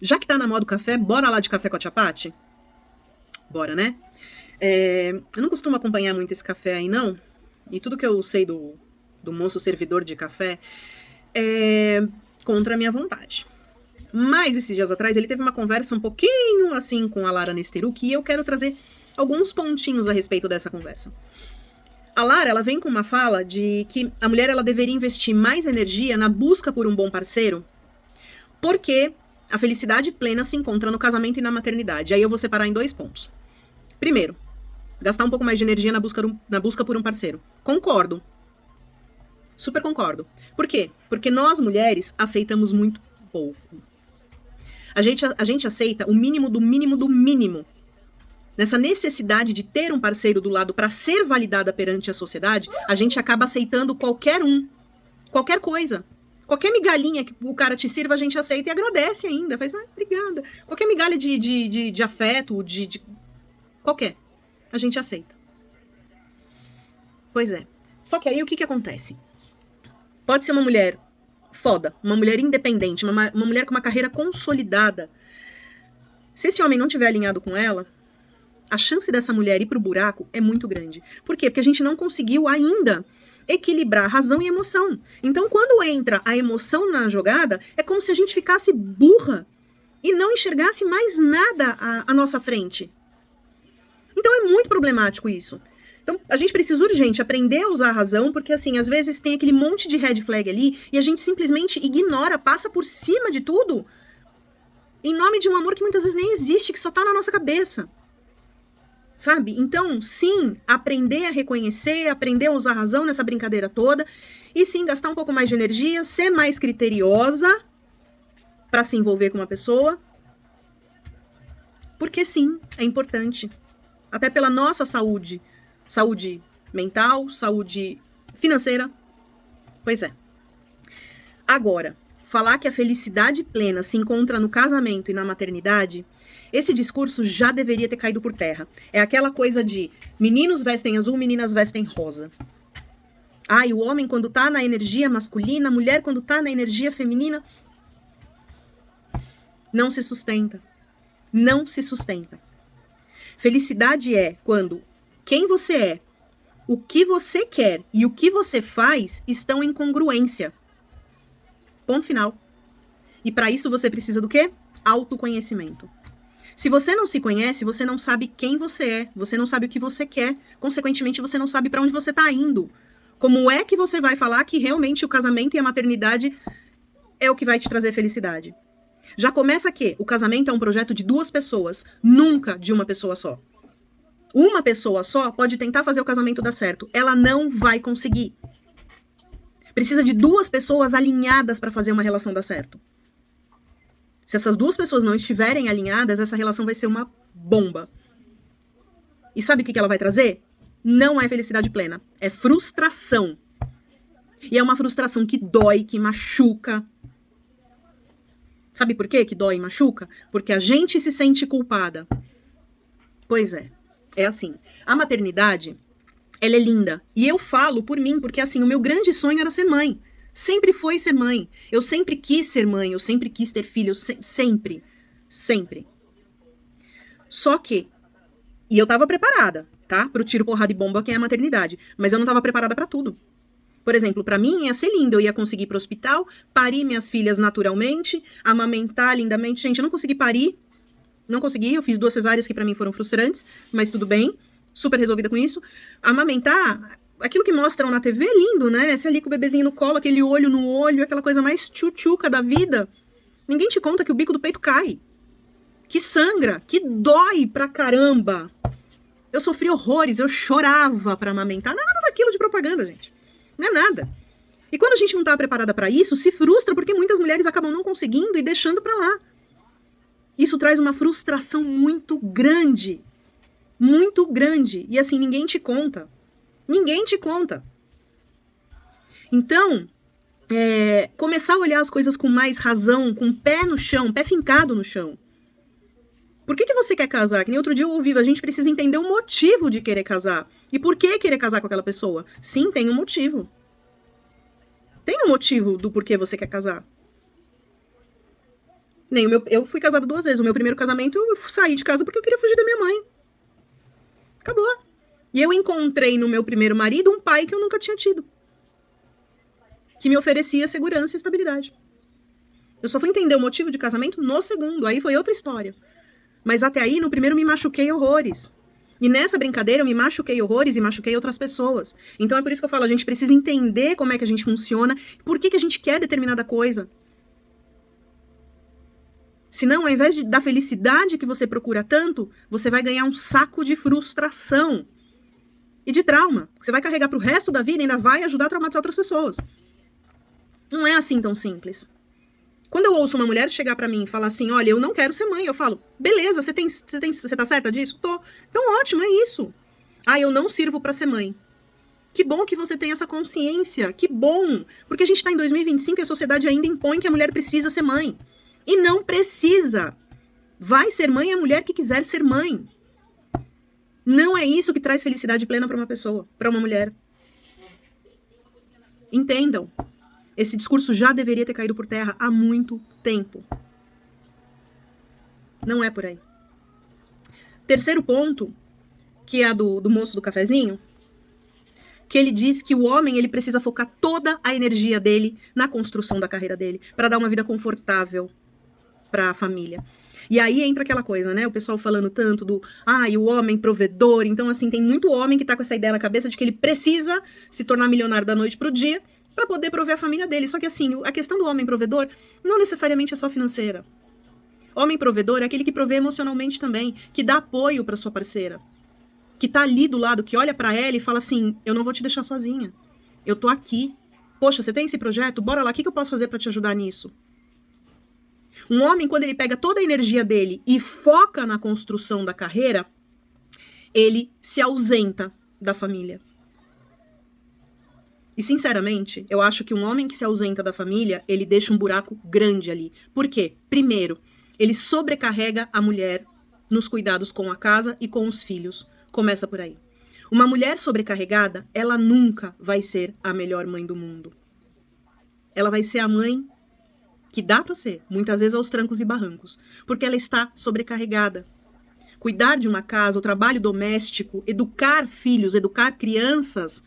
Já que tá na moda o café, bora lá de café com a chapati? Bora, né? Eu não costumo acompanhar muito esse café aí, não. E tudo que eu sei do moço servidor de café é contra a minha vontade. Mas esses dias atrás ele teve uma conversa um pouquinho assim com a Lara Nesteruk e eu quero trazer alguns pontinhos a respeito dessa conversa. A Lara, ela vem com uma fala de que a mulher ela deveria investir mais energia na busca por um bom parceiro, porque a felicidade plena se encontra no casamento e na maternidade. Aí eu vou separar em 2 pontos. Primeiro, gastar um pouco mais de energia na busca por um parceiro. Concordo. Super concordo. Por quê? Porque nós, mulheres, aceitamos muito pouco. A gente aceita o mínimo do mínimo do mínimo. Nessa necessidade de ter um parceiro do lado para ser validada perante a sociedade, a gente acaba aceitando qualquer coisa. Qualquer migalhinha que o cara te sirva, a gente aceita e agradece ainda. Faz, obrigada. Qualquer migalha de afeto, qualquer, a gente aceita. Pois é. Só que aí o que acontece? Pode ser uma mulher foda, uma mulher independente, uma mulher com uma carreira consolidada. Se esse homem não tiver alinhado com ela, a chance dessa mulher ir pro buraco é muito grande. Por quê? Porque a gente não conseguiu ainda equilibrar razão e emoção. Então, quando entra a emoção na jogada, é como se a gente ficasse burra e não enxergasse mais nada à nossa frente. Então, é muito problemático isso. Então, a gente precisa urgente aprender a usar a razão, porque, assim, às vezes tem aquele monte de red flag ali e a gente simplesmente ignora, passa por cima de tudo em nome de um amor que muitas vezes nem existe, que só tá na nossa cabeça. Sabe? Então, sim, aprender a reconhecer, aprender a usar a razão nessa brincadeira toda, e sim, gastar um pouco mais de energia, ser mais criteriosa para se envolver com uma pessoa, porque sim, é importante. Até pela nossa saúde. Saúde mental, saúde financeira. Pois é. Agora, falar que a felicidade plena se encontra no casamento e na maternidade, esse discurso já deveria ter caído por terra. É aquela coisa de meninos vestem azul, meninas vestem rosa. E o homem quando tá na energia masculina, a mulher quando tá na energia feminina, não se sustenta. Não se sustenta. Felicidade é quando quem você é, o que você quer e o que você faz estão em congruência. Ponto final. E para isso você precisa do quê? Autoconhecimento. Se você não se conhece, você não sabe quem você é, você não sabe o que você quer, consequentemente você não sabe para onde você está indo. Como é que você vai falar que realmente o casamento e a maternidade é o que vai te trazer felicidade? Já começa que o casamento é um projeto de 2 pessoas, nunca de uma pessoa só. Uma pessoa só pode tentar fazer o casamento dar certo, ela não vai conseguir. Precisa de 2 pessoas alinhadas para fazer uma relação dar certo. Se essas 2 pessoas não estiverem alinhadas, essa relação vai ser uma bomba. E sabe o que ela vai trazer? Não é felicidade plena. É frustração. E é uma frustração que dói, que machuca. Sabe por quê que dói e machuca? Porque a gente se sente culpada. Pois é. É assim. A maternidade, ela é linda. E eu falo por mim, porque assim, o meu grande sonho era ser mãe. Sempre foi ser mãe. Eu sempre quis ser mãe, eu sempre quis ter filhos, sempre. Sempre. Só que, e eu tava preparada, tá? Pro tiro, porrada e bomba que é a maternidade. Mas eu não tava preparada pra tudo. Por exemplo, pra mim ia ser lindo, eu ia conseguir ir pro hospital, parir minhas filhas naturalmente, amamentar lindamente. Gente, eu não consegui parir. Não consegui, eu fiz 2 cesáreas que pra mim foram frustrantes, mas tudo bem. Super resolvida com isso. Amamentar... Aquilo que mostram na TV é lindo, né? Você ali com o bebezinho no colo, aquele olho no olho, aquela coisa mais tchutchuca da vida. Ninguém te conta que o bico do peito cai. Que sangra, que dói pra caramba. Eu sofri horrores, eu chorava pra amamentar. Não é nada daquilo de propaganda, gente. Não é nada. E quando a gente não tá preparada pra isso, se frustra porque muitas mulheres acabam não conseguindo e deixando pra lá. Isso traz uma frustração muito grande. Muito grande. E assim, ninguém te conta. Ninguém te conta. Então, começar a olhar as coisas com mais razão, com o pé no chão, pé fincado no chão. Por que você quer casar? Que nem outro dia eu ouvi, a gente precisa entender o motivo de querer casar. E por que querer casar com aquela pessoa? Sim, tem um motivo. Tem um motivo do porquê você quer casar. Eu fui casada 2 vezes. O meu primeiro casamento, eu saí de casa porque eu queria fugir da minha mãe. Acabou. E eu encontrei no meu primeiro marido um pai que eu nunca tinha tido. Que me oferecia segurança e estabilidade. Eu só fui entender o motivo de casamento no segundo. Aí foi outra história. Mas até aí, no primeiro, me machuquei horrores. E nessa brincadeira, eu me machuquei horrores e machuquei outras pessoas. Então é por isso que eu falo, a gente precisa entender como é que a gente funciona, por que a gente quer determinada coisa. Senão, ao invés da felicidade que você procura tanto, você vai ganhar um saco de frustração e de trauma. Você vai carregar pro resto da vida e ainda vai ajudar a traumatizar outras pessoas. Não é assim tão simples. Quando eu ouço uma mulher chegar pra mim e falar assim, olha, eu não quero ser mãe, eu falo, beleza, você tá certa disso? Tô. Então ótimo, é isso. Ah, eu não sirvo pra ser mãe. Que bom que você tem essa consciência, que bom. Porque a gente tá em 2025 e a sociedade ainda impõe que a mulher precisa ser mãe. E não precisa. Vai ser mãe a mulher que quiser ser mãe. Não é isso que traz felicidade plena pra uma pessoa, pra uma mulher. Entendam. Esse discurso já deveria ter caído por terra há muito tempo. Não é por aí. Terceiro ponto, que é do moço do cafezinho, que ele diz que o homem ele precisa focar toda a energia dele na construção da carreira dele, para dar uma vida confortável para a família. E aí entra aquela coisa, né? O pessoal falando tanto do, e o homem provedor. Então, assim, tem muito homem que tá com essa ideia na cabeça de que ele precisa se tornar milionário da noite pro dia para poder prover a família dele. Só que assim, a questão do homem provedor não necessariamente é só financeira. Homem provedor é aquele que provê emocionalmente também, que dá apoio para sua parceira, que tá ali do lado, que olha para ela e fala assim, eu não vou te deixar sozinha, eu tô aqui. Poxa, você tem esse projeto? Bora lá, o que eu posso fazer para te ajudar nisso? Um homem, quando ele pega toda a energia dele e foca na construção da carreira, ele se ausenta da família. E, sinceramente, eu acho que um homem que se ausenta da família, ele deixa um buraco grande ali. Por quê? Primeiro, ele sobrecarrega a mulher nos cuidados com a casa e com os filhos. Começa por aí. Uma mulher sobrecarregada, ela nunca vai ser a melhor mãe do mundo. Ela vai ser a mãe que dá pra ser, muitas vezes aos trancos e barrancos, porque ela está sobrecarregada. Cuidar de uma casa, o trabalho doméstico, educar filhos, educar crianças,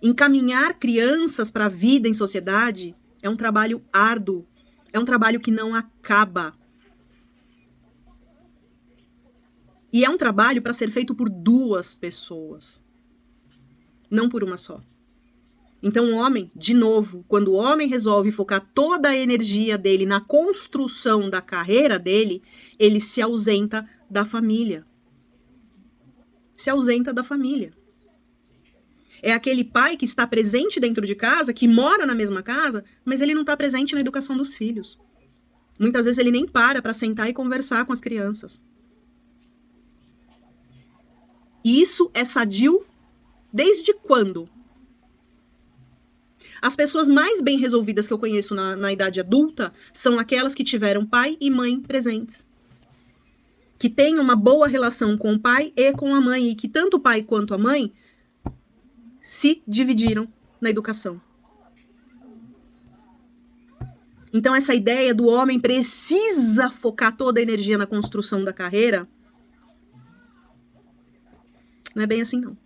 encaminhar crianças para a vida em sociedade é um trabalho árduo, é um trabalho que não acaba. E é um trabalho para ser feito por 2 pessoas, não por uma só. Então o homem, de novo, quando o homem resolve focar toda a energia dele na construção da carreira dele, ele se ausenta da família. Se ausenta da família. É aquele pai que está presente dentro de casa, que mora na mesma casa, mas ele não está presente na educação dos filhos. Muitas vezes ele nem para sentar e conversar com as crianças. E isso é sadio desde quando? As pessoas mais bem resolvidas que eu conheço na idade adulta são aquelas que tiveram pai e mãe presentes. Que têm uma boa relação com o pai e com a mãe, e que tanto o pai quanto a mãe se dividiram na educação. Então essa ideia do homem precisa focar toda a energia na construção da carreira, não é bem assim não.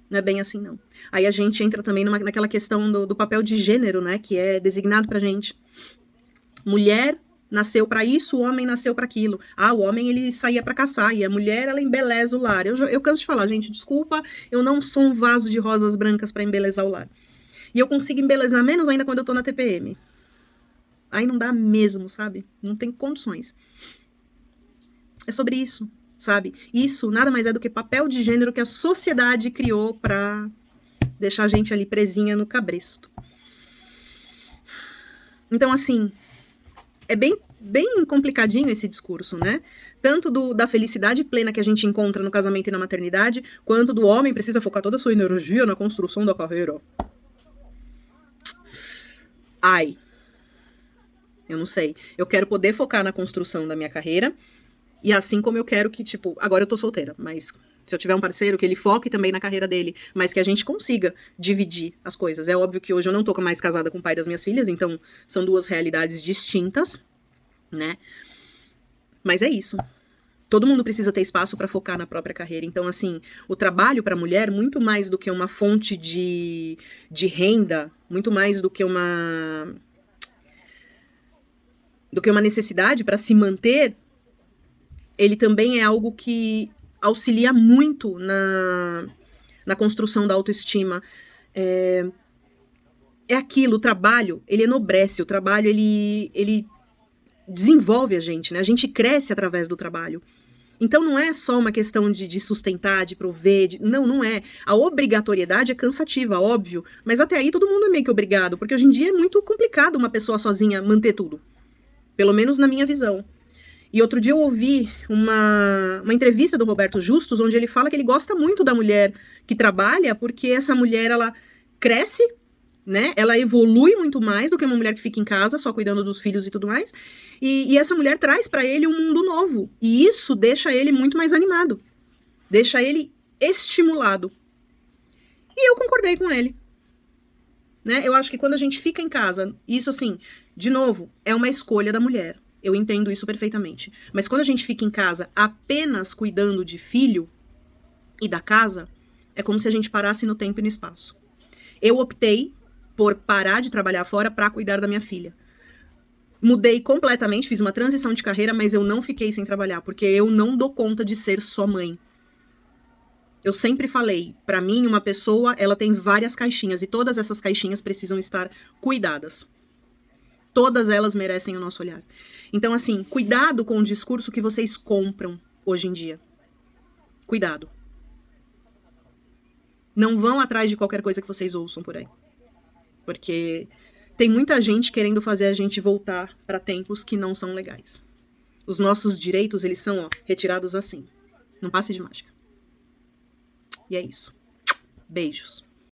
Não é bem assim não. Aí a gente entra também naquela questão do papel de gênero, né, que é designado pra gente. Mulher nasceu pra isso, o homem nasceu pra aquilo. O homem ele saía pra caçar e a mulher ela embeleza o lar. Eu canso de falar, gente, desculpa, eu não sou um vaso de rosas brancas pra embelezar o lar. E eu consigo embelezar menos ainda quando eu tô na TPM. Aí não dá mesmo, sabe? Não tem condições. É sobre isso, sabe? Isso nada mais é do que papel de gênero que a sociedade criou pra deixar a gente ali presinha no cabresto. Então, assim, é bem complicadinho esse discurso, né? Tanto da felicidade plena que a gente encontra no casamento e na maternidade, quanto do homem precisa focar toda a sua energia na construção da carreira. Eu não sei. Eu quero poder focar na construção da minha carreira, e assim como eu quero que, tipo, agora eu tô solteira, mas se eu tiver um parceiro, que ele foque também na carreira dele, mas que a gente consiga dividir as coisas. É óbvio que hoje eu não tô mais casada com o pai das minhas filhas, então são 2 realidades distintas, né? Mas é isso. Todo mundo precisa ter espaço para focar na própria carreira. Então, assim, o trabalho para a mulher, muito mais do que uma fonte de renda, muito mais do que uma necessidade para se manter, ele também é algo que auxilia muito na construção da autoestima. É aquilo, o trabalho, ele enobrece, o trabalho, ele desenvolve a gente, né? A gente cresce através do trabalho. Então não é só uma questão de sustentar, de prover, não é. A obrigatoriedade é cansativa, óbvio, mas até aí todo mundo é meio que obrigado, porque hoje em dia é muito complicado uma pessoa sozinha manter tudo, pelo menos na minha visão. E outro dia eu ouvi uma entrevista do Roberto Justus, onde ele fala que ele gosta muito da mulher que trabalha, porque essa mulher, ela cresce, né? Ela evolui muito mais do que uma mulher que fica em casa, só cuidando dos filhos e tudo mais. E essa mulher traz para ele um mundo novo. E isso deixa ele muito mais animado. Deixa ele estimulado. E eu concordei com ele. Né? Eu acho que quando a gente fica em casa, isso assim, de novo, é uma escolha da mulher. Eu entendo isso perfeitamente. Mas quando a gente fica em casa apenas cuidando de filho e da casa, é como se a gente parasse no tempo e no espaço. Eu optei por parar de trabalhar fora para cuidar da minha filha. Mudei completamente, fiz uma transição de carreira, mas eu não fiquei sem trabalhar, porque eu não dou conta de ser só mãe. Eu sempre falei, para mim, uma pessoa, ela tem várias caixinhas, e todas essas caixinhas precisam estar cuidadas. Todas elas merecem o nosso olhar. Então, assim, cuidado com o discurso que vocês compram hoje em dia. Cuidado. Não vão atrás de qualquer coisa que vocês ouçam por aí. Porque tem muita gente querendo fazer a gente voltar para tempos que não são legais. Os nossos direitos, eles são, retirados assim. Não passe de mágica. E é isso. Beijos.